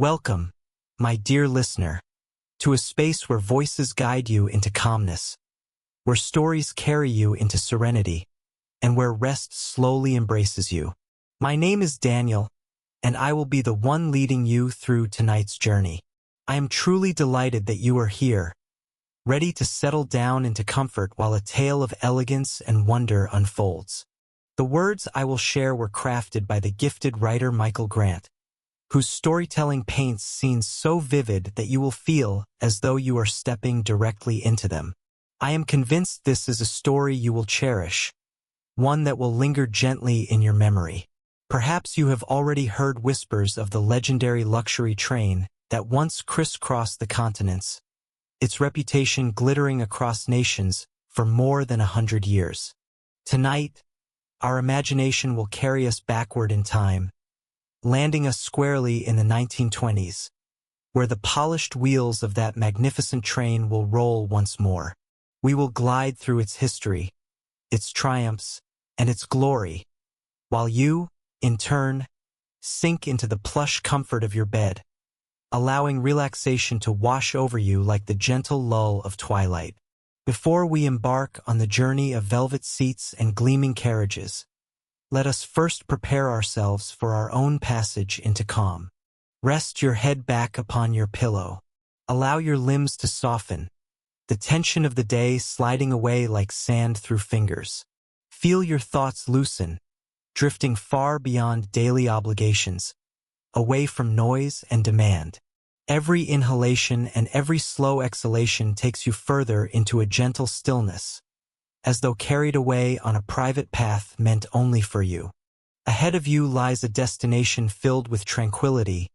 Welcome, my dear listener, to a space where voices guide you into calmness, where stories carry you into serenity, and where rest slowly embraces you. My name is Daniel, and I will be the one leading you through tonight's journey. I am truly delighted that you are here, ready to settle down into comfort while a tale of elegance and wonder unfolds. The words I will share were crafted by the gifted writer Michael Grant, whose storytelling paints scenes so vivid that you will feel as though you are stepping directly into them. I am convinced this is a story you will cherish, one that will linger gently in your memory. Perhaps you have already heard whispers of the legendary luxury train that once crisscrossed the continents, its reputation glittering across nations for more than 100 years. Tonight, our imagination will carry us backward in time, landing us squarely in the 1920s, where the polished wheels of that magnificent train will roll once more. We will glide through its history, its triumphs, and its glory, while you, in turn, sink into the plush comfort of your bed, allowing relaxation to wash over you like the gentle lull of twilight. Before we embark on the journey of velvet seats and gleaming carriages, let us first prepare ourselves for our own passage into calm. Rest your head back upon your pillow. Allow your limbs to soften, the tension of the day sliding away like sand through fingers. Feel your thoughts loosen, drifting far beyond daily obligations, away from noise and demand. Every inhalation and every slow exhalation takes you further into a gentle stillness, as though carried away on a private path meant only for you. Ahead of you lies a destination filled with tranquility,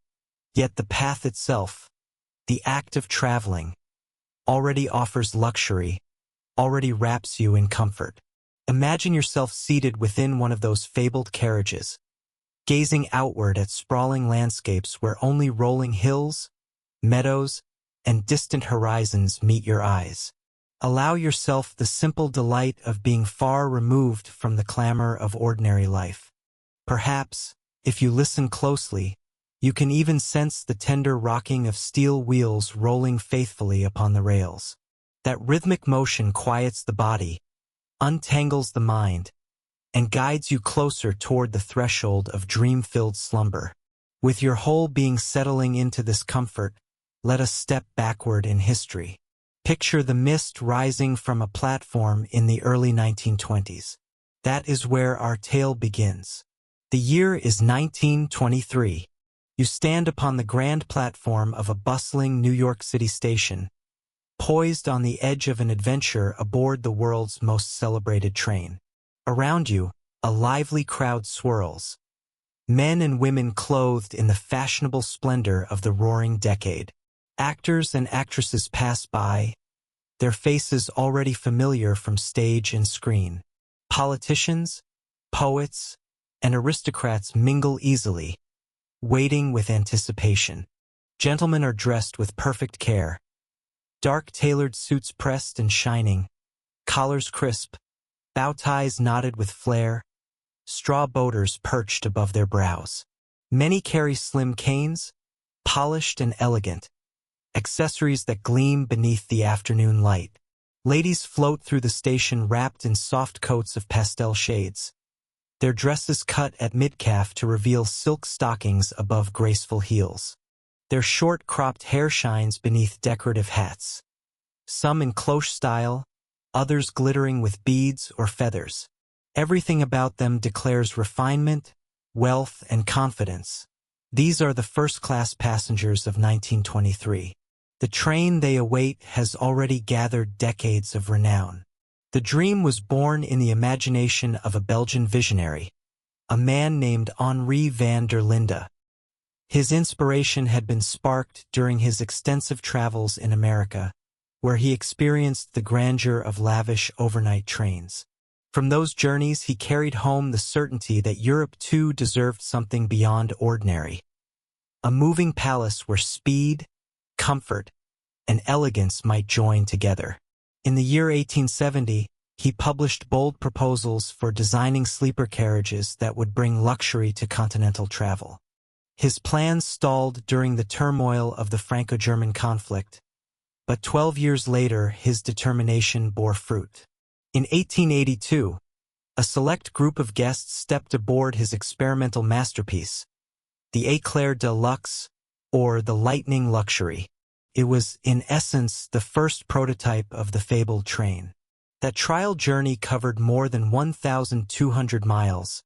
yet the path itself, the act of traveling, already offers luxury, already wraps you in comfort. Imagine yourself seated within one of those fabled carriages, gazing outward at sprawling landscapes where only rolling hills, meadows, and distant horizons meet your eyes. Allow yourself the simple delight of being far removed from the clamor of ordinary life. Perhaps, if you listen closely, you can even sense the tender rocking of steel wheels rolling faithfully upon the rails. That rhythmic motion quiets the body, untangles the mind, and guides you closer toward the threshold of dream-filled slumber. With your whole being settling into this comfort, let us step backward in history. Picture the mist rising from a platform in the early 1920s. That is where our tale begins. The year is 1923. You stand upon the grand platform of a bustling New York City station, poised on the edge of an adventure aboard the world's most celebrated train. Around you, a lively crowd swirls, men and women clothed in the fashionable splendor of the roaring decade. Actors and actresses pass by, their faces already familiar from stage and screen. Politicians, poets, and aristocrats mingle easily, waiting with anticipation. Gentlemen are dressed with perfect care, dark tailored suits pressed and shining, collars crisp, bow ties knotted with flair, straw boaters perched above their brows. Many carry slim canes, polished and elegant, accessories that gleam beneath the afternoon light. Ladies float through the station wrapped in soft coats of pastel shades, their dresses cut at mid-calf to reveal silk stockings above graceful heels. Their short cropped hair shines beneath decorative hats, some in cloche style, others glittering with beads or feathers. Everything about them declares refinement, wealth, and confidence. These are the first-class passengers of 1923. The train they await has already gathered decades of renown. The dream was born in the imagination of a Belgian visionary, a man named Henri van der Linde. His inspiration had been sparked during his extensive travels in America, where he experienced the grandeur of lavish overnight trains. From those journeys, he carried home the certainty that Europe too deserved something beyond ordinary. A moving palace where speed, comfort, and elegance might join together. In the year 1870, he published bold proposals for designing sleeper carriages that would bring luxury to continental travel. His plans stalled during the turmoil of the Franco-German conflict, but 12 years later his determination bore fruit. In 1882, a select group of guests stepped aboard his experimental masterpiece, the Éclair de Luxe, or the Lightning Luxury. It was, in essence, the first prototype of the fabled train. That trial journey covered more than 1,200 miles,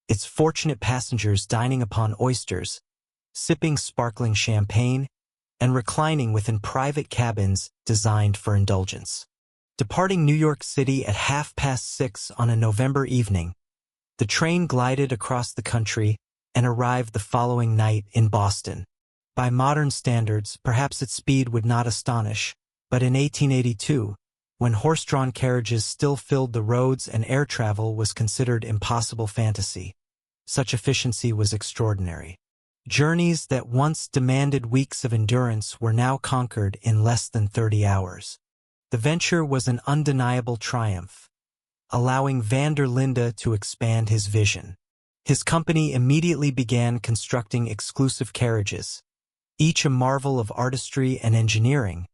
its fortunate passengers dining upon oysters, sipping sparkling champagne, and reclining within private cabins designed for indulgence. Departing New York City at 6:30 on a November evening, the train glided across the country and arrived the following night in Boston. By modern standards, perhaps its speed would not astonish, but in 1882, when horse-drawn carriages still filled the roads and air travel was considered impossible fantasy, such efficiency was extraordinary. Journeys that once demanded weeks of endurance were now conquered in less than 30 hours. The venture was an undeniable triumph, allowing van der Linde to expand his vision. His company immediately began constructing exclusive carriages, each a marvel of artistry and engineering,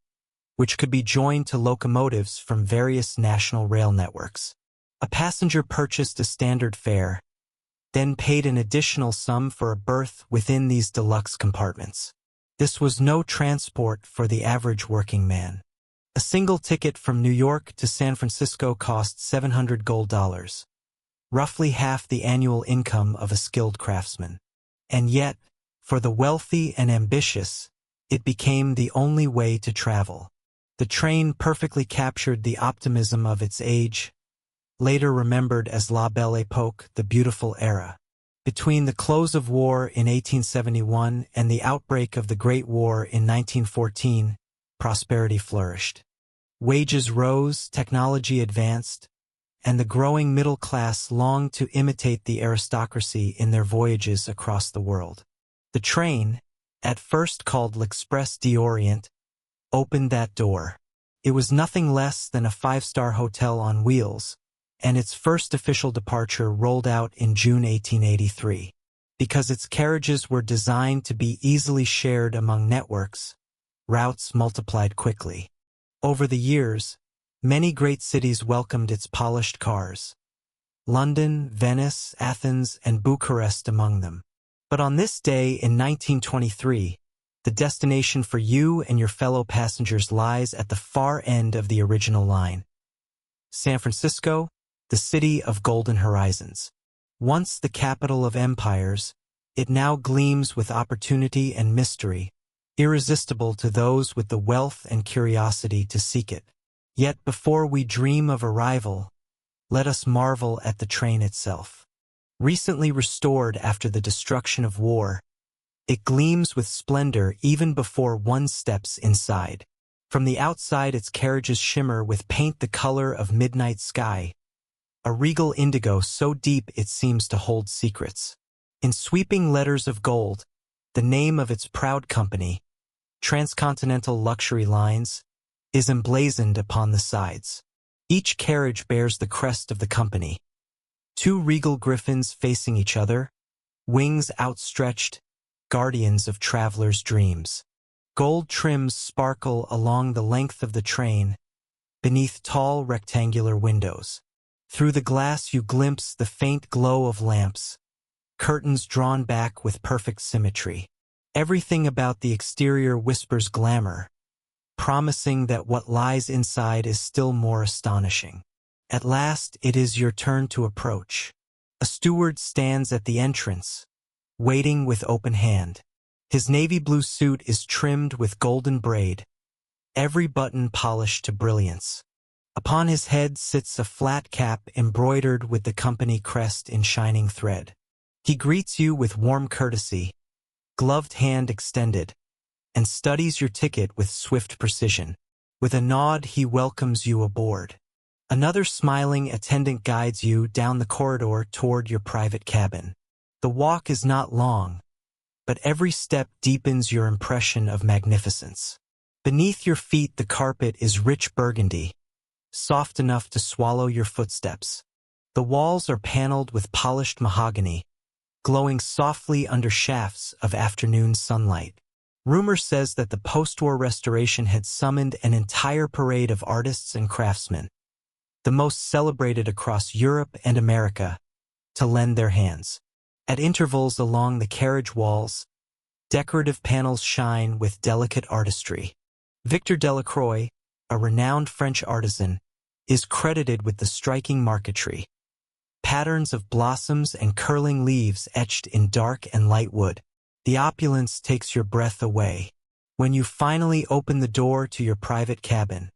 which could be joined to locomotives from various national rail networks. A passenger purchased a standard fare, then paid an additional sum for a berth within these deluxe compartments. This was no transport for the average working man. A single ticket from New York to San Francisco cost $700, roughly half the annual income of a skilled craftsman. And yet, for the wealthy and ambitious, it became the only way to travel. The train perfectly captured the optimism of its age, later remembered as La Belle Époque, the beautiful era. Between the close of war in 1871 and the outbreak of the Great War in 1914, prosperity flourished. Wages rose, technology advanced, and the growing middle class longed to imitate the aristocracy in their voyages across the world. The train, at first called l'Express d'Orient, opened that door. It was nothing less than a five-star hotel on wheels, and its first official departure rolled out in June 1883. Because its carriages were designed to be easily shared among networks, routes multiplied quickly. Over the years, many great cities welcomed its polished cars, London, Venice, Athens, and Bucharest among them. But on this day in 1923, the destination for you and your fellow passengers lies at the far end of the original line. San Francisco, the city of golden horizons. Once the capital of empires, it now gleams with opportunity and mystery, irresistible to those with the wealth and curiosity to seek it. Yet before we dream of arrival, let us marvel at the train itself. Recently restored after the destruction of war, it gleams with splendor even before one steps inside. From the outside its carriages shimmer with paint the color of midnight sky, a regal indigo so deep it seems to hold secrets. In sweeping letters of gold, the name of its proud company, Transcontinental Luxury Lines, is emblazoned upon the sides. Each carriage bears the crest of the company. Two regal griffins facing each other, wings outstretched, guardians of travelers' dreams. Gold trims sparkle along the length of the train, beneath tall rectangular windows. Through the glass you glimpse the faint glow of lamps, curtains drawn back with perfect symmetry. Everything about the exterior whispers glamour, promising that what lies inside is still more astonishing. At last it is your turn to approach. A steward stands at the entrance, waiting with open hand. His navy blue suit is trimmed with golden braid, every button polished to brilliance. Upon his head sits a flat cap embroidered with the company crest in shining thread. He greets you with warm courtesy, gloved hand extended, and studies your ticket with swift precision. With a nod he welcomes you aboard. Another smiling attendant guides you down the corridor toward your private cabin. The walk is not long, but every step deepens your impression of magnificence. Beneath your feet the carpet is rich burgundy, soft enough to swallow your footsteps. The walls are paneled with polished mahogany, glowing softly under shafts of afternoon sunlight. Rumor says that the post-war restoration had summoned an entire parade of artists and craftsmen, the most celebrated across Europe and America, to lend their hands. At intervals along the carriage walls, decorative panels shine with delicate artistry. Victor Delacroix, a renowned French artisan, is credited with the striking marquetry. Patterns of blossoms and curling leaves etched in dark and light wood. The opulence takes your breath away. When you finally open the door to your private cabin,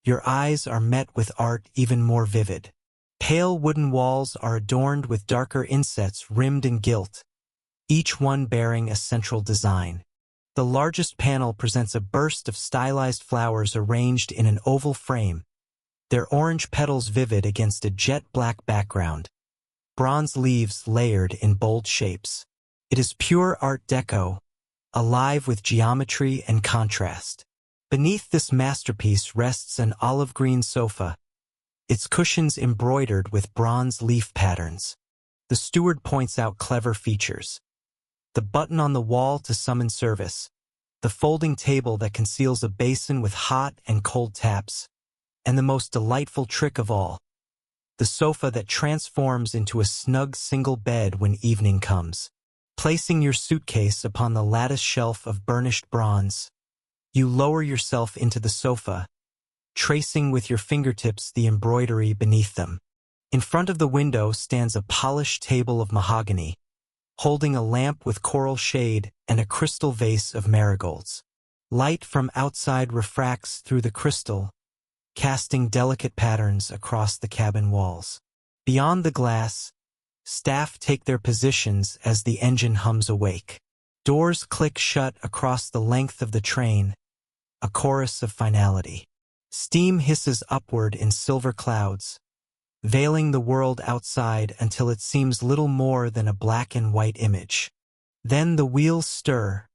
your eyes are met with art even more vivid. Pale wooden walls are adorned with darker insets rimmed in gilt, each one bearing a central design. The largest panel presents a burst of stylized flowers arranged in an oval frame, their orange petals vivid against a jet-black background, bronze leaves layered in bold shapes. It is pure Art Deco, alive with geometry and contrast. Beneath this masterpiece rests an olive-green sofa, its cushions embroidered with bronze leaf patterns. The steward points out clever features: the button on the wall to summon service, the folding table that conceals a basin with hot and cold taps, and the most delightful trick of all, the sofa that transforms into a snug single bed when evening comes. Placing your suitcase upon the lattice shelf of burnished bronze, you lower yourself into the sofa, tracing with your fingertips the embroidery beneath them. In front of the window stands a polished table of mahogany, holding a lamp with coral shade and a crystal vase of marigolds. Light from outside refracts through the crystal, casting delicate patterns across the cabin walls. Beyond the glass, staff take their positions as the engine hums awake. Doors click shut across the length of the train, a chorus of finality. Steam hisses upward in silver clouds, veiling the world outside until it seems little more than a black and white image. Then the wheels stir,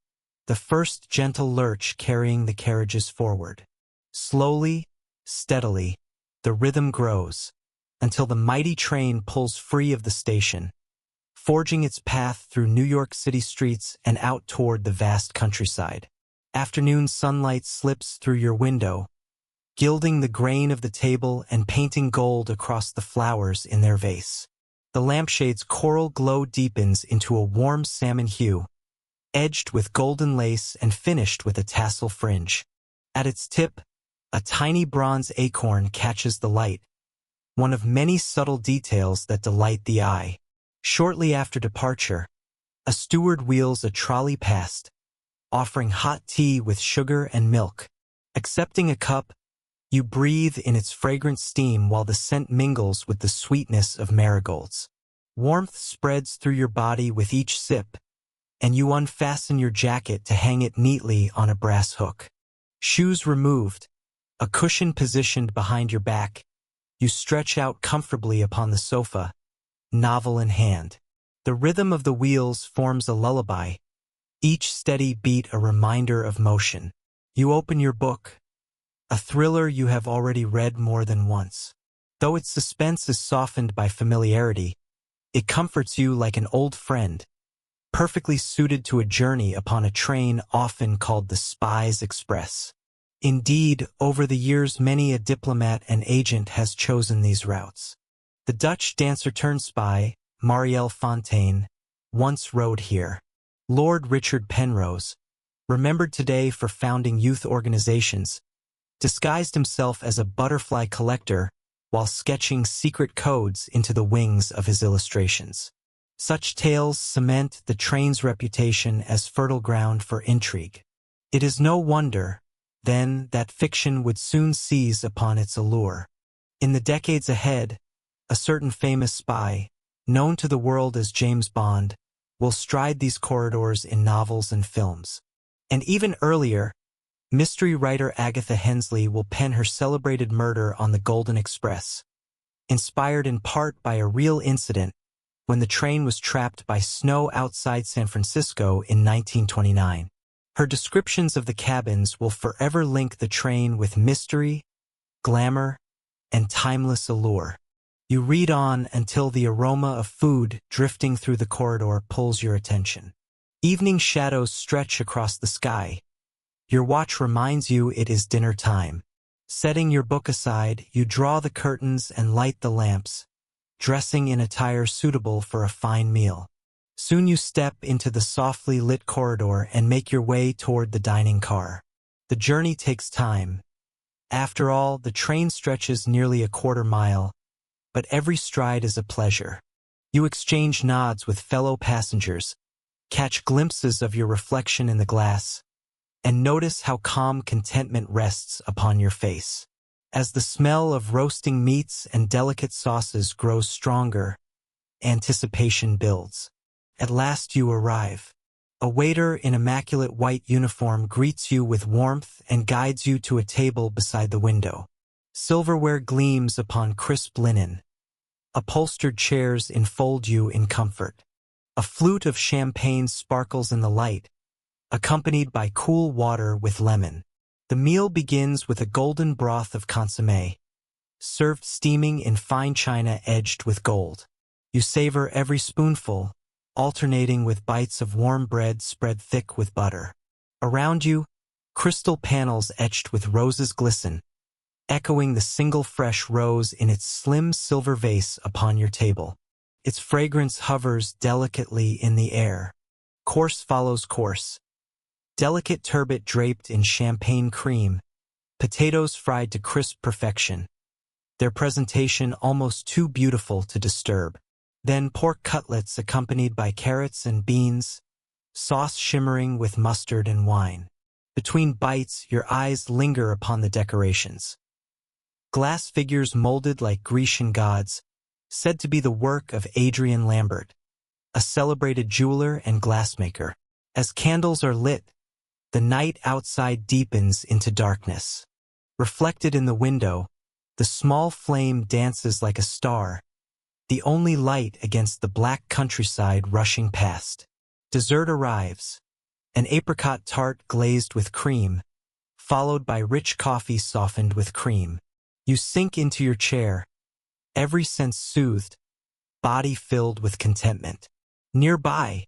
the first gentle lurch carrying the carriages forward. Slowly, steadily, the rhythm grows, until the mighty train pulls free of the station, forging its path through New York City streets and out toward the vast countryside. Afternoon sunlight slips through your window, gilding the grain of the table and painting gold across the flowers in their vase. The lampshade's coral glow deepens into a warm salmon hue, edged with golden lace and finished with a tassel fringe. At its tip, a tiny bronze acorn catches the light, one of many subtle details that delight the eye. Shortly after departure, a steward wheels a trolley past, offering hot tea with sugar and milk. Accepting a cup, you breathe in its fragrant steam while the scent mingles with the sweetness of marigolds. Warmth spreads through your body with each sip, and you unfasten your jacket to hang it neatly on a brass hook. Shoes removed, a cushion positioned behind your back, you stretch out comfortably upon the sofa, novel in hand. The rhythm of the wheels forms a lullaby, each steady beat a reminder of motion. You open your book, a thriller you have already read more than once. Though its suspense is softened by familiarity, it comforts you like an old friend, perfectly suited to a journey upon a train often called the Spy's Express. Indeed, over the years many a diplomat and agent has chosen these routes. The Dutch dancer-turned-spy, Marielle Fontaine, once rode here. Lord Richard Penrose, remembered today for founding youth organizations, disguised himself as a butterfly collector while sketching secret codes into the wings of his illustrations. Such tales cement the train's reputation as fertile ground for intrigue. It is no wonder, then, that fiction would soon seize upon its allure. In the decades ahead, a certain famous spy, known to the world as James Bond, will stride these corridors in novels and films. And even earlier, mystery writer Agatha Hensley will pen her celebrated Murder on the Golden Express, inspired in part by a real incident when the train was trapped by snow outside San Francisco in 1929. Her descriptions of the cabins will forever link the train with mystery, glamour, and timeless allure. You read on until the aroma of food drifting through the corridor pulls your attention. Evening shadows stretch across the sky. Your watch reminds you it is dinner time. Setting your book aside, you draw the curtains and light the lamps, dressing in attire suitable for a fine meal. Soon you step into the softly lit corridor and make your way toward the dining car. The journey takes time. After all, the train stretches nearly a quarter-mile, but every stride is a pleasure. You exchange nods with fellow passengers, catch glimpses of your reflection in the glass, and notice how calm contentment rests upon your face. As the smell of roasting meats and delicate sauces grows stronger, anticipation builds. At last you arrive. A waiter in immaculate white uniform greets you with warmth and guides you to a table beside the window. Silverware gleams upon crisp linen. Upholstered chairs enfold you in comfort. A flute of champagne sparkles in the light, accompanied by cool water with lemon. The meal begins with a golden broth of consommé, served steaming in fine china edged with gold. You savor every spoonful, alternating with bites of warm bread spread thick with butter. Around you, crystal panels etched with roses glisten, echoing the single fresh rose in its slim silver vase upon your table. Its fragrance hovers delicately in the air. Course follows course. Delicate turbot draped in champagne cream, potatoes fried to crisp perfection, their presentation almost too beautiful to disturb. Then pork cutlets accompanied by carrots and beans, sauce shimmering with mustard and wine. Between bites, your eyes linger upon the decorations. Glass figures molded like Grecian gods, said to be the work of Adrian Lambert, a celebrated jeweler and glassmaker. As candles are lit, the night outside deepens into darkness. Reflected in the window, the small flame dances like a star, the only light against the black countryside rushing past. Dessert arrives, an apricot tart glazed with cream, followed by rich coffee softened with cream. You sink into your chair, every sense soothed, body filled with contentment. Nearby,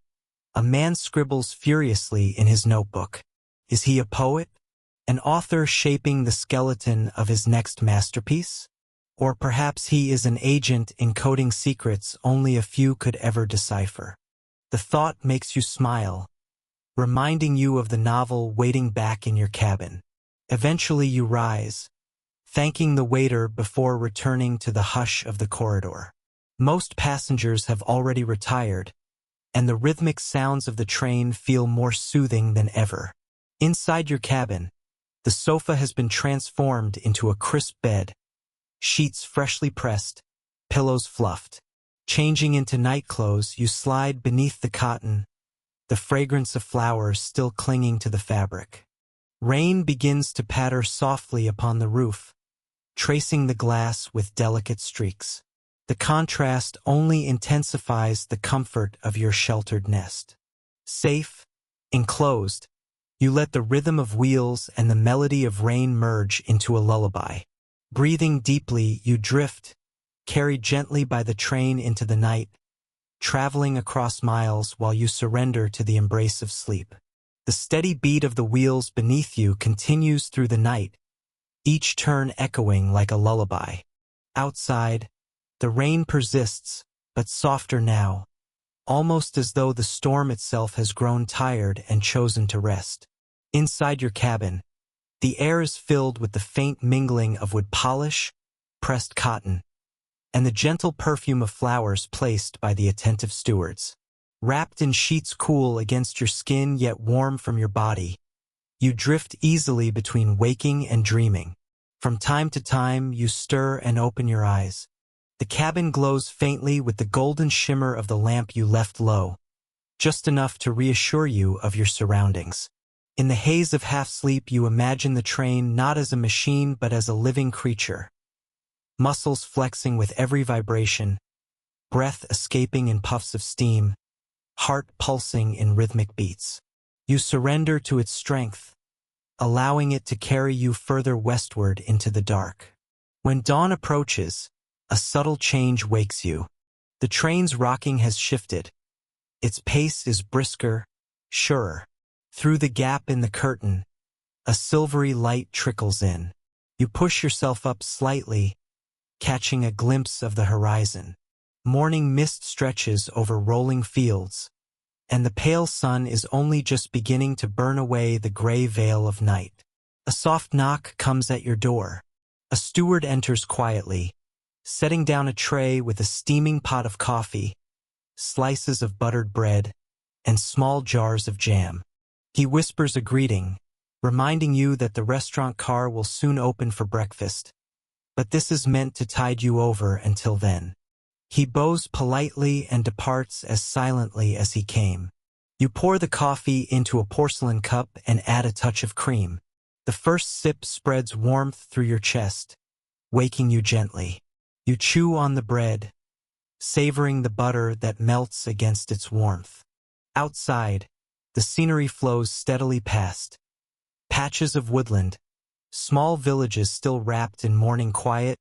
a man scribbles furiously in his notebook. Is he a poet? An author shaping the skeleton of his next masterpiece? Or perhaps he is an agent encoding secrets only a few could ever decipher. The thought makes you smile, reminding you of the novel waiting back in your cabin. Eventually you rise, thanking the waiter before returning to the hush of the corridor. Most passengers have already retired, and the rhythmic sounds of the train feel more soothing than ever. Inside your cabin, the sofa has been transformed into a crisp bed, sheets freshly pressed, pillows fluffed. Changing into night clothes, you slide beneath the cotton, the fragrance of flowers still clinging to the fabric. Rain begins to patter softly upon the roof, tracing the glass with delicate streaks. The contrast only intensifies the comfort of your sheltered nest. Safe, enclosed, you let the rhythm of wheels and the melody of rain merge into a lullaby. Breathing deeply, you drift, carried gently by the train into the night, traveling across miles while you surrender to the embrace of sleep. The steady beat of the wheels beneath you continues through the night, each turn echoing like a lullaby. Outside, the rain persists, but softer now, almost as though the storm itself has grown tired and chosen to rest. Inside your cabin, the air is filled with the faint mingling of wood polish, pressed cotton, and the gentle perfume of flowers placed by the attentive stewards. Wrapped in sheets cool against your skin yet warm from your body, you drift easily between waking and dreaming. From time to time, you stir and open your eyes. The cabin glows faintly with the golden shimmer of the lamp you left low, just enough to reassure you of your surroundings. In the haze of half-sleep, you imagine the train not as a machine but as a living creature, muscles flexing with every vibration, breath escaping in puffs of steam, heart pulsing in rhythmic beats. You surrender to its strength, allowing it to carry you further westward into the dark. When dawn approaches, a subtle change wakes you. The train's rocking has shifted. Its pace is brisker, surer. Through the gap in the curtain, a silvery light trickles in. You push yourself up slightly, catching a glimpse of the horizon. Morning mist stretches over rolling fields, and the pale sun is only just beginning to burn away the gray veil of night. A soft knock comes at your door. A steward enters quietly, setting down a tray with a steaming pot of coffee, slices of buttered bread, and small jars of jam. He whispers a greeting, reminding you that the restaurant car will soon open for breakfast, but this is meant to tide you over until then. He bows politely and departs as silently as he came. You pour the coffee into a porcelain cup and add a touch of cream. The first sip spreads warmth through your chest, waking you gently. You chew on the bread, savoring the butter that melts against its warmth. Outside, the scenery flows steadily past. Patches of woodland, small villages still wrapped in morning quiet,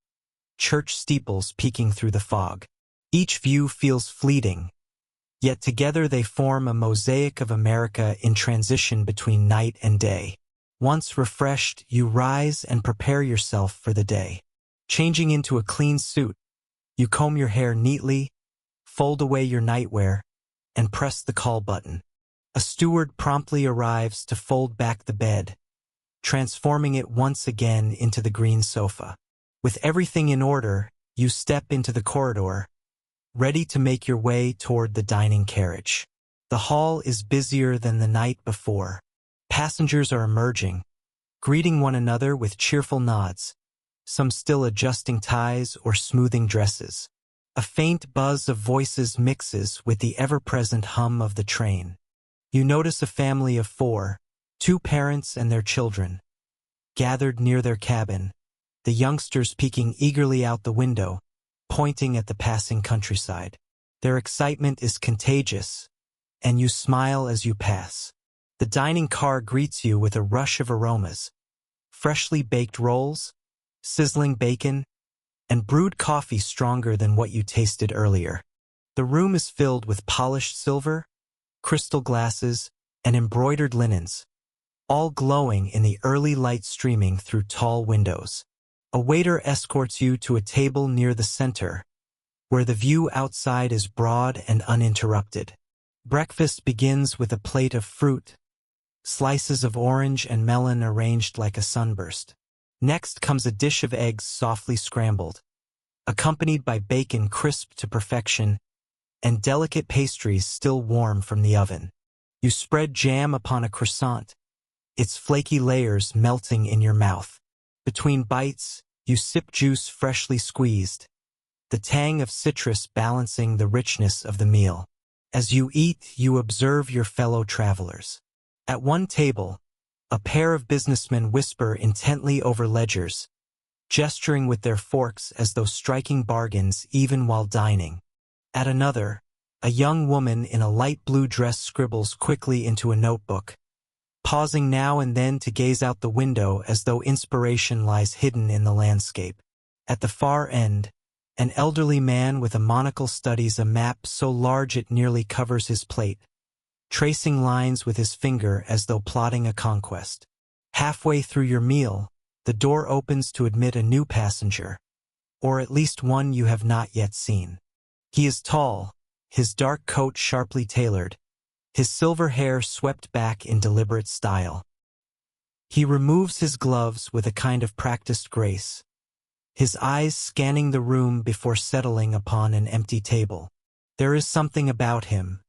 church steeples peeking through the fog. Each view feels fleeting, yet together they form a mosaic of America in transition between night and day. Once refreshed, you rise and prepare yourself for the day. Changing into a clean suit, you comb your hair neatly, fold away your nightwear, and press the call button. A steward promptly arrives to fold back the bed, transforming it once again into the green sofa. With everything in order, you step into the corridor, ready to make your way toward the dining carriage. The hall is busier than the night before. Passengers are emerging, greeting one another with cheerful nods, some still adjusting ties or smoothing dresses. A faint buzz of voices mixes with the ever-present hum of the train. You notice a family of 4, 2 parents and their children, gathered near their cabin, the youngsters peeking eagerly out the window, pointing at the passing countryside. Their excitement is contagious, and you smile as you pass. The dining car greets you with a rush of aromas, freshly baked rolls, sizzling bacon, and brewed coffee stronger than what you tasted earlier. The room is filled with polished silver, crystal glasses, and embroidered linens, all glowing in the early light streaming through tall windows. A waiter escorts you to a table near the center, where the view outside is broad and uninterrupted. Breakfast begins with a plate of fruit, slices of orange and melon arranged like a sunburst. Next comes a dish of eggs softly scrambled, accompanied by bacon crisped to perfection and delicate pastries still warm from the oven. You spread jam upon a croissant, its flaky layers melting in your mouth. Between bites, you sip juice freshly squeezed, the tang of citrus balancing the richness of the meal. As you eat, you observe your fellow travelers. At one table, a pair of businessmen whisper intently over ledgers, gesturing with their forks as though striking bargains even while dining. At another, a young woman in a light blue dress scribbles quickly into a notebook, pausing now and then to gaze out the window as though inspiration lies hidden in the landscape. At the far end, an elderly man with a monocle studies a map so large it nearly covers his plate, tracing lines with his finger as though plotting a conquest. Halfway through your meal, the door opens to admit a new passenger, or at least one you have not yet seen. He is tall, his dark coat sharply tailored, his silver hair swept back in deliberate style. He removes his gloves with a kind of practiced grace, his eyes scanning the room before settling upon an empty table. There is something about him,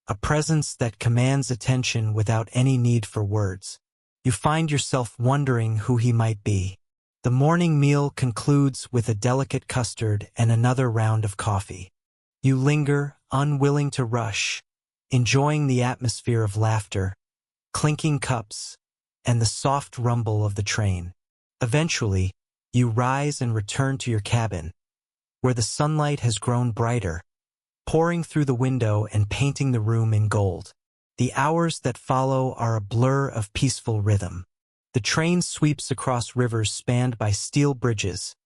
a presence that commands attention without any need for words. You find yourself wondering who he might be. The morning meal concludes with a delicate custard and another round of coffee. You linger, unwilling to rush, enjoying the atmosphere of laughter, clinking cups, and the soft rumble of the train. Eventually, you rise and return to your cabin, where the sunlight has grown brighter, pouring through the window and painting the room in gold. The hours that follow are a blur of peaceful rhythm. The train sweeps across rivers spanned by steel bridges,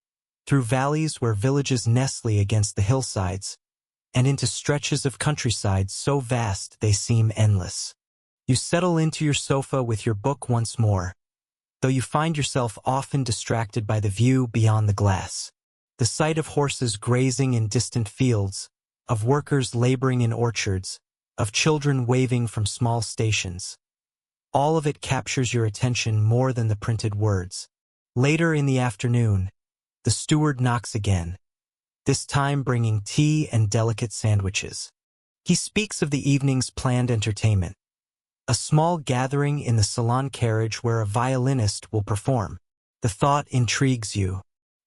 through valleys where villages nestle against the hillsides, and into stretches of countryside so vast they seem endless. You settle into your sofa with your book once more, though you find yourself often distracted by the view beyond the glass. The sight of horses grazing in distant fields, of workers laboring in orchards, of children waving from small stations. All of it captures your attention more than the printed words. Later in the afternoon, the steward knocks again, this time bringing tea and delicate sandwiches. He speaks of the evening's planned entertainment, a small gathering in the salon carriage where a violinist will perform. The thought intrigues you.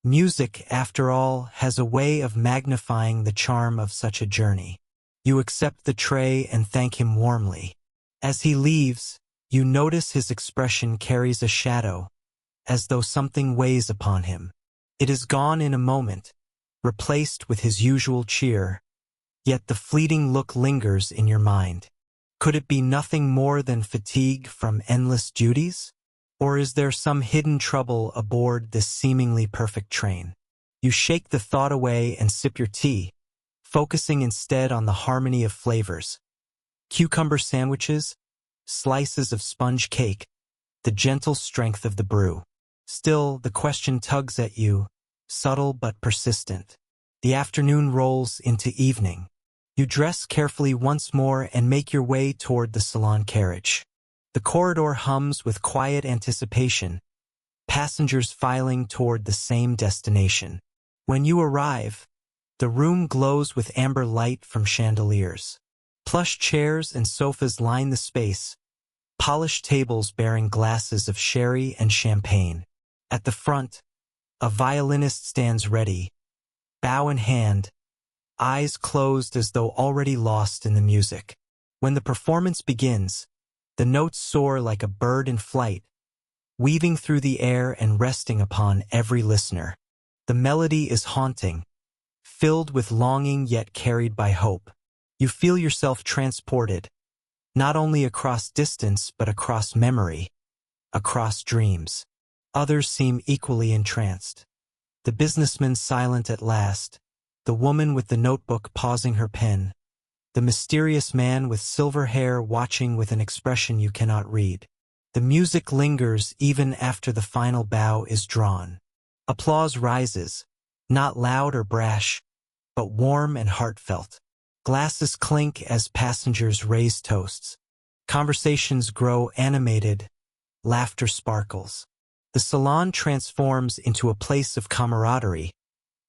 Music, after all, has a way of magnifying the charm of such a journey. You accept the tray and thank him warmly. As he leaves, you notice his expression carries a shadow, as though something weighs upon him. It is gone in a moment, replaced with his usual cheer, yet the fleeting look lingers in your mind. Could it be nothing more than fatigue from endless duties? Or is there some hidden trouble aboard this seemingly perfect train? You shake the thought away and sip your tea, focusing instead on the harmony of flavors. Cucumber sandwiches, slices of sponge cake, the gentle strength of the brew. Still, the question tugs at you, subtle but persistent. The afternoon rolls into evening. You dress carefully once more and make your way toward the salon carriage. The corridor hums with quiet anticipation, passengers filing toward the same destination. When you arrive, the room glows with amber light from chandeliers. Plush chairs and sofas line the space, polished tables bearing glasses of sherry and champagne. At the front, a violinist stands ready, bow in hand, eyes closed as though already lost in the music. When the performance begins, the notes soar like a bird in flight, weaving through the air and resting upon every listener. The melody is haunting, filled with longing yet carried by hope. You feel yourself transported, not only across distance but across memory, across dreams. Others seem equally entranced. The businessman silent at last, the woman with the notebook pausing her pen, the mysterious man with silver hair watching with an expression you cannot read. The music lingers even after the final bow is drawn. Applause rises, not loud or brash, but warm and heartfelt. Glasses clink as passengers raise toasts. Conversations grow animated, laughter sparkles. The salon transforms into a place of camaraderie,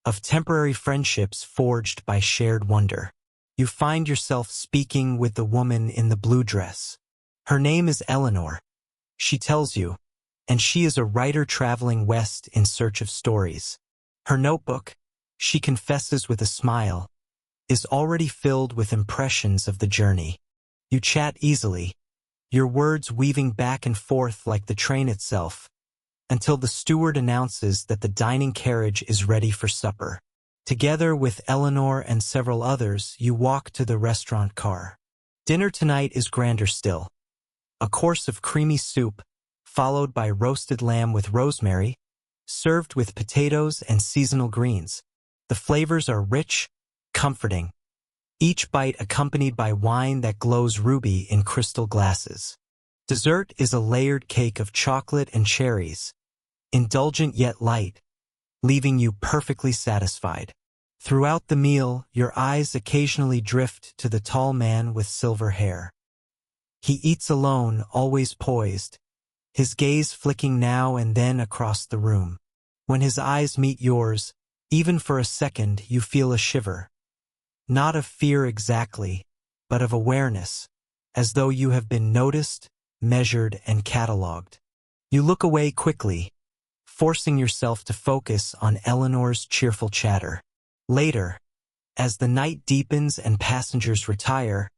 of temporary friendships forged by shared wonder. You find yourself speaking with the woman in the blue dress. Her name is Eleanor, she tells you, and she is a writer traveling west in search of stories. Her notebook, she confesses with a smile, is already filled with impressions of the journey. You chat easily, your words weaving back and forth like the train itself, until the steward announces that the dining carriage is ready for supper. Together with Eleanor and several others, you walk to the restaurant car. Dinner tonight is grander still. A course of creamy soup, followed by roasted lamb with rosemary, served with potatoes and seasonal greens. The flavors are rich, comforting, each bite accompanied by wine that glows ruby in crystal glasses. Dessert is a layered cake of chocolate and cherries, indulgent yet light, leaving you perfectly satisfied. Throughout the meal, your eyes occasionally drift to the tall man with silver hair. He eats alone, always poised, his gaze flicking now and then across the room. When his eyes meet yours, even for a second, you feel a shiver. Not of fear exactly, but of awareness, as though you have been noticed, measured, and catalogued. You look away quickly, forcing yourself to focus on Eleanor's cheerful chatter. Later, as the night deepens and passengers retire,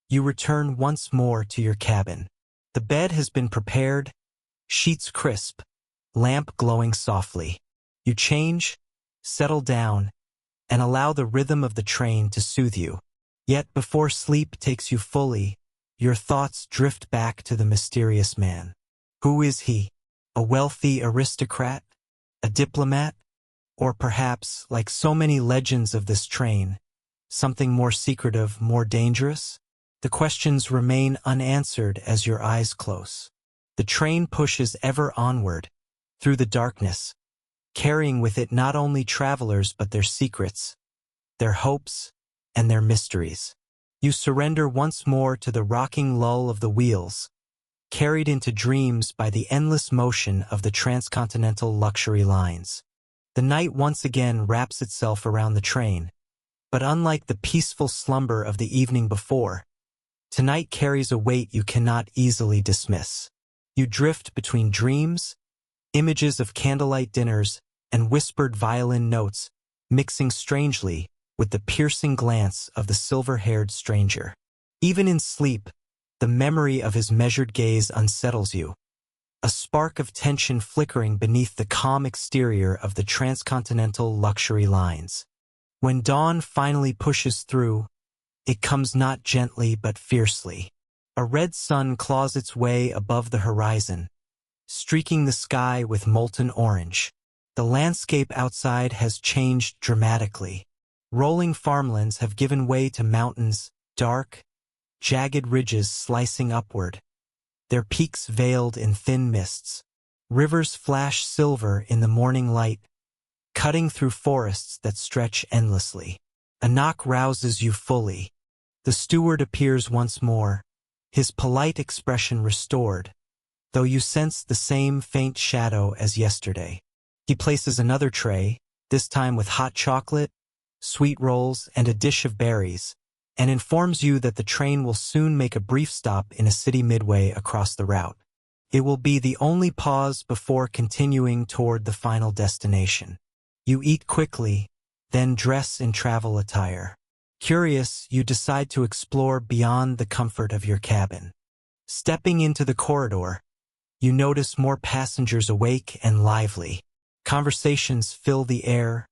you return once more to your cabin. The bed has been prepared, sheets crisp, lamp glowing softly. You change, settle down, and allow the rhythm of the train to soothe you. Yet before sleep takes you fully, your thoughts drift back to the mysterious man. Who is he? A wealthy aristocrat? A diplomat? Or perhaps, like so many legends of this train, something more secretive, more dangerous? The questions remain unanswered as your eyes close. The train pushes ever onward, through the darkness, carrying with it not only travelers but their secrets, their hopes, and their mysteries. You surrender once more to the rocking lull of the wheels, carried into dreams by the endless motion of the transcontinental luxury lines. The night once again wraps itself around the train, but unlike the peaceful slumber of the evening before, tonight carries a weight you cannot easily dismiss. You drift between dreams, images of candlelight dinners, and whispered violin notes, mixing strangely with the piercing glance of the silver-haired stranger. Even in sleep, the memory of his measured gaze unsettles you, a spark of tension flickering beneath the calm exterior of the transcontinental luxury lines. When dawn finally pushes through, it comes not gently but fiercely. A red sun claws its way above the horizon, streaking the sky with molten orange. The landscape outside has changed dramatically. Rolling farmlands have given way to mountains, dark, jagged ridges slicing upward, their peaks veiled in thin mists. Rivers flash silver in the morning light, cutting through forests that stretch endlessly. A knock rouses you fully. The steward appears once more, his polite expression restored, though you sense the same faint shadow as yesterday. He places another tray, this time with hot chocolate, sweet rolls, and a dish of berries, and informs you that the train will soon make a brief stop in a city midway across the route. It will be the only pause before continuing toward the final destination. You eat quickly, then dress in travel attire. Curious, you decide to explore beyond the comfort of your cabin. Stepping into the corridor, you notice more passengers awake and lively. Conversations fill the air,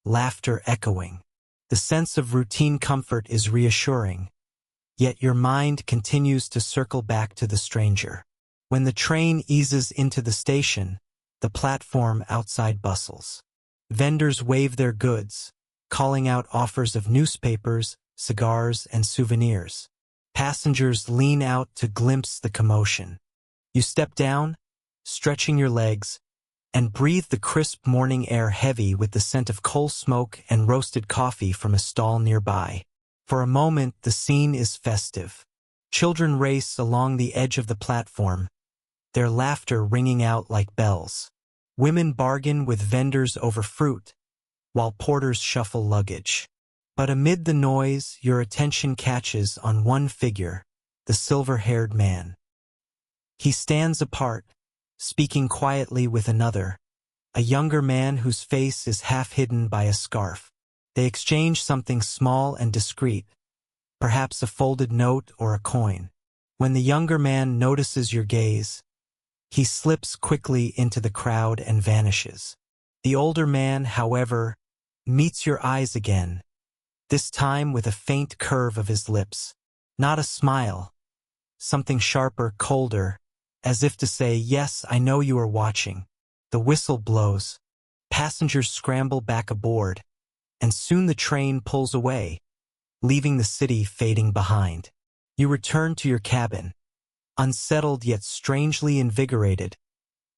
laughter echoing. The sense of routine comfort is reassuring, yet your mind continues to circle back to the stranger. When the train eases into the station, the platform outside bustles. Vendors wave their goods, calling out offers of newspapers, cigars, and souvenirs. Passengers lean out to glimpse the commotion. You step down, stretching your legs, and breathe the crisp morning air heavy with the scent of coal smoke and roasted coffee from a stall nearby. For a moment, the scene is festive. Children race along the edge of the platform, their laughter ringing out like bells. Women bargain with vendors over fruit, while porters shuffle luggage. But amid the noise, your attention catches on one figure, the silver-haired man. He stands apart, speaking quietly with another, a younger man whose face is half hidden by a scarf. They exchange something small and discreet, perhaps a folded note or a coin. When the younger man notices your gaze, he slips quickly into the crowd and vanishes. The older man, however, meets your eyes again, this time with a faint curve of his lips. Not a smile, something sharper, colder, as if to say, "Yes, I know you are watching." The whistle blows. Passengers scramble back aboard, and soon the train pulls away, leaving the city fading behind. You return to your cabin, unsettled yet strangely invigorated,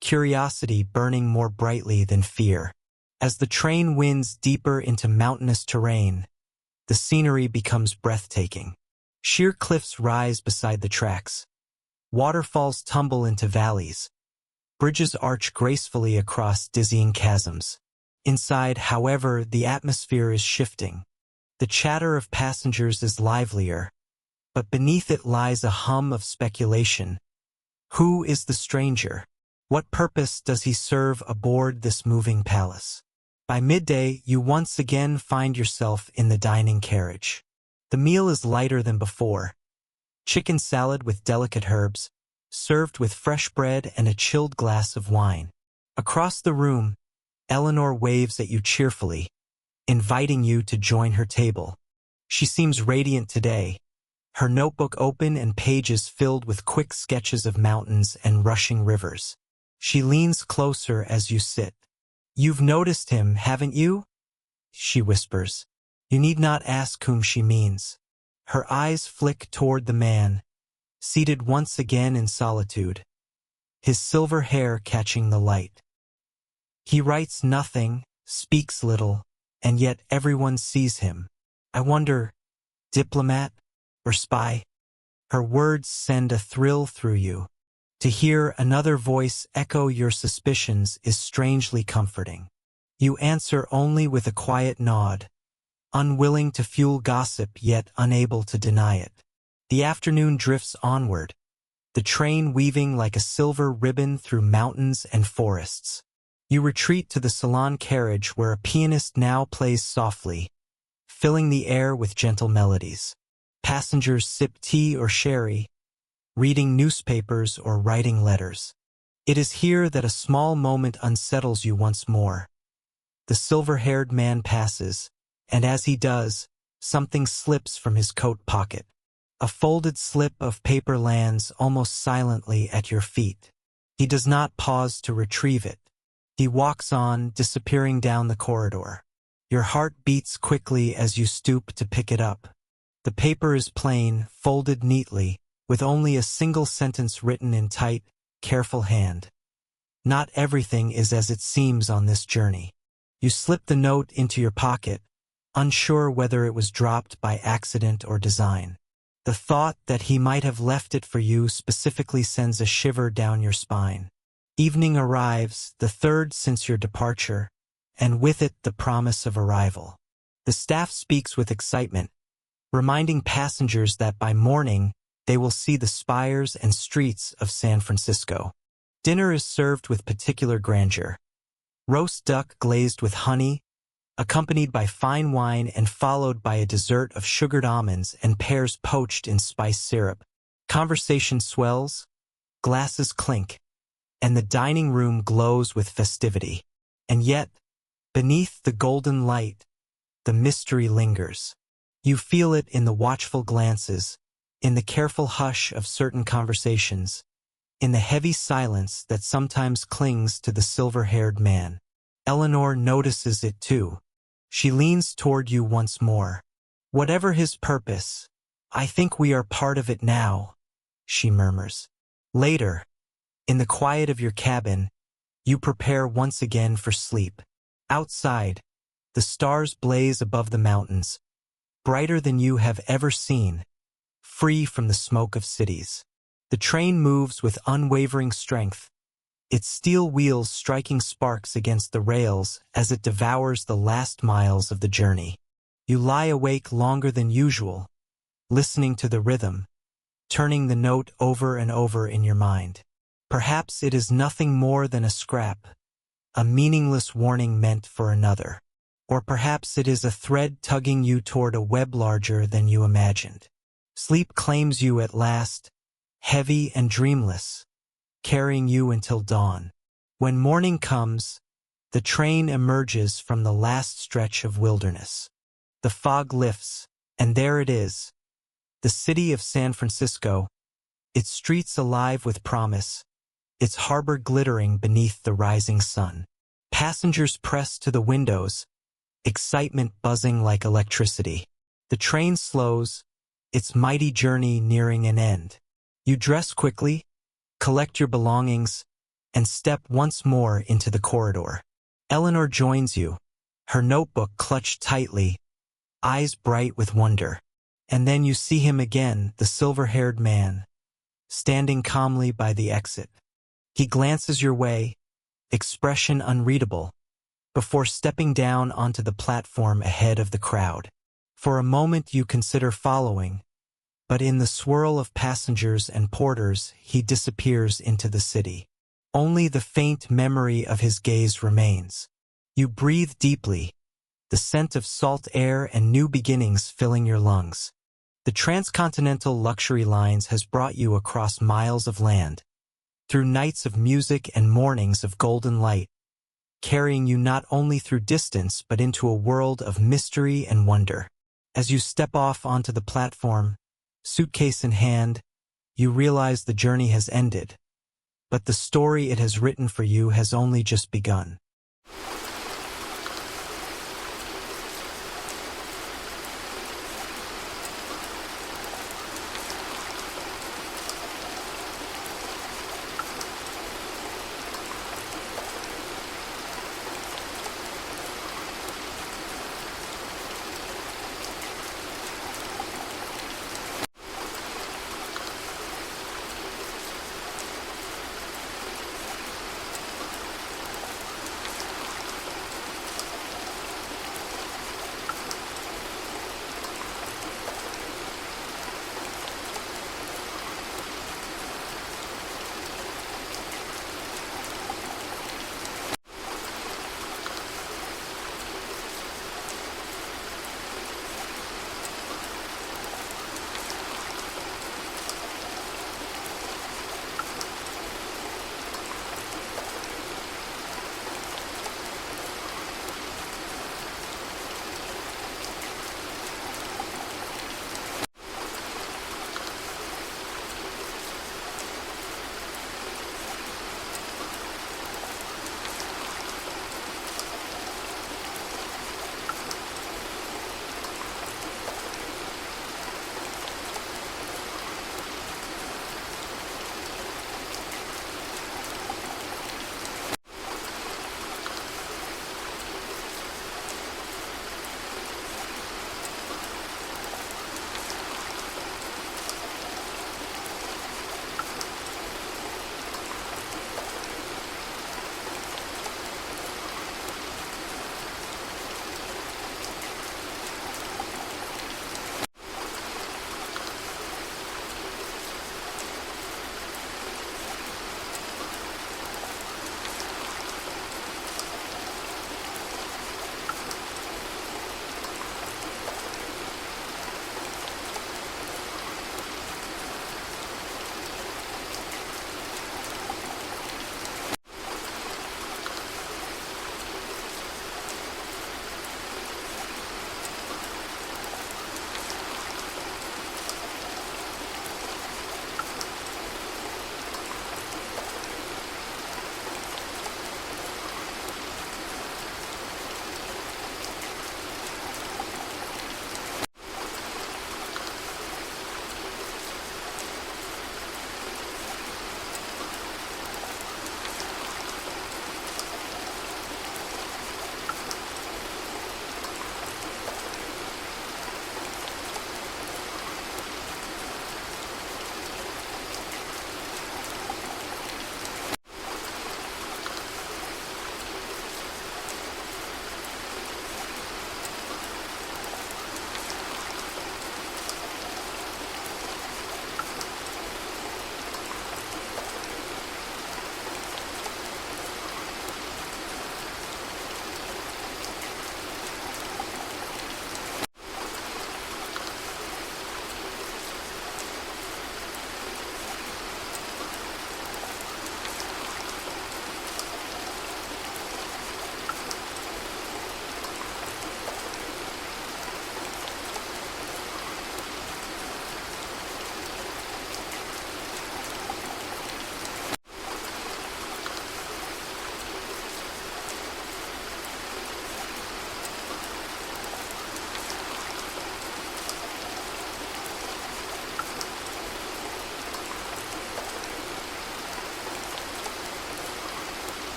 curiosity burning more brightly than fear. As the train winds deeper into mountainous terrain, the scenery becomes breathtaking. Sheer cliffs rise beside the tracks. Waterfalls tumble into valleys. Bridges arch gracefully across dizzying chasms. Inside, however, the atmosphere is shifting. The chatter of passengers is livelier, but beneath it lies a hum of speculation. Who is the stranger? What purpose does he serve aboard this moving palace? By midday, you once again find yourself in the dining carriage. The meal is lighter than before. Chicken salad with delicate herbs, served with fresh bread and a chilled glass of wine. Across the room, Eleanor waves at you cheerfully, inviting you to join her table. She seems radiant today, her notebook open and pages filled with quick sketches of mountains and rushing rivers. She leans closer as you sit, "You've noticed him, haven't you?" she whispers. You need not ask whom she means. Her eyes flick toward the man, seated once again in solitude, his silver hair catching the light. He writes nothing, speaks little, and yet everyone sees him. I wonder, diplomat or spy? Her words send a thrill through you. To hear another voice echo your suspicions is strangely comforting. You answer only with a quiet nod, unwilling to fuel gossip yet unable to deny it. The afternoon drifts onward, the train weaving like a silver ribbon through mountains and forests. You retreat to the salon carriage where a pianist now plays softly, filling the air with gentle melodies. Passengers sip tea or sherry, reading newspapers or writing letters. It is here that a small moment unsettles you once more. The silver-haired man passes, and as he does, something slips from his coat pocket. A folded slip of paper lands almost silently at your feet. He does not pause to retrieve it. He walks on, disappearing down the corridor. Your heart beats quickly as you stoop to pick it up. The paper is plain, folded neatly, with only a single sentence written in tight, careful hand. Not everything is as it seems on this journey. You slip the note into your pocket, unsure whether it was dropped by accident or design. The thought that he might have left it for you specifically sends a shiver down your spine. Evening arrives, the third since your departure, and with it the promise of arrival. The staff speaks with excitement, reminding passengers that by morning they will see the spires and streets of San Francisco. Dinner is served with particular grandeur. Roast duck glazed with honey, accompanied by fine wine and followed by a dessert of sugared almonds and pears poached in spiced syrup. Conversation swells, glasses clink, and the dining room glows with festivity. And yet, beneath the golden light, the mystery lingers. You feel it in the watchful glances, in the careful hush of certain conversations, in the heavy silence that sometimes clings to the silver-haired man. Eleanor notices it too. She leans toward you once more. Whatever his purpose, I think we are part of it now, she murmurs. Later, in the quiet of your cabin, you prepare once again for sleep. Outside, the stars blaze above the mountains, brighter than you have ever seen, free from the smoke of cities. The train moves with unwavering strength, its steel wheels striking sparks against the rails as it devours the last miles of the journey. You lie awake longer than usual, listening to the rhythm, turning the note over and over in your mind. Perhaps it is nothing more than a scrap, a meaningless warning meant for another. Or perhaps it is a thread tugging you toward a web larger than you imagined. Sleep claims you at last, heavy and dreamless, carrying you until dawn. When morning comes, the train emerges from the last stretch of wilderness. The fog lifts, and there it is, the city of San Francisco, its streets alive with promise, its harbor glittering beneath the rising sun. Passengers press to the windows, excitement buzzing like electricity. The train slows, its mighty journey nearing an end. You dress quickly, collect your belongings, and step once more into the corridor. Eleanor joins you, her notebook clutched tightly, eyes bright with wonder. And then you see him again, the silver-haired man, standing calmly by the exit. He glances your way, expression unreadable, before stepping down onto the platform ahead of the crowd. For a moment you consider following, but in the swirl of passengers and porters he disappears into the city. Only the faint memory of his gaze remains. You breathe deeply, the scent of salt air and new beginnings filling your lungs. The transcontinental luxury lines has brought you across miles of land, through nights of music and mornings of golden light, carrying you not only through distance but into a world of mystery and wonder. As you step off onto the platform, suitcase in hand, you realize the journey has ended, but the story it has written for you has only just begun.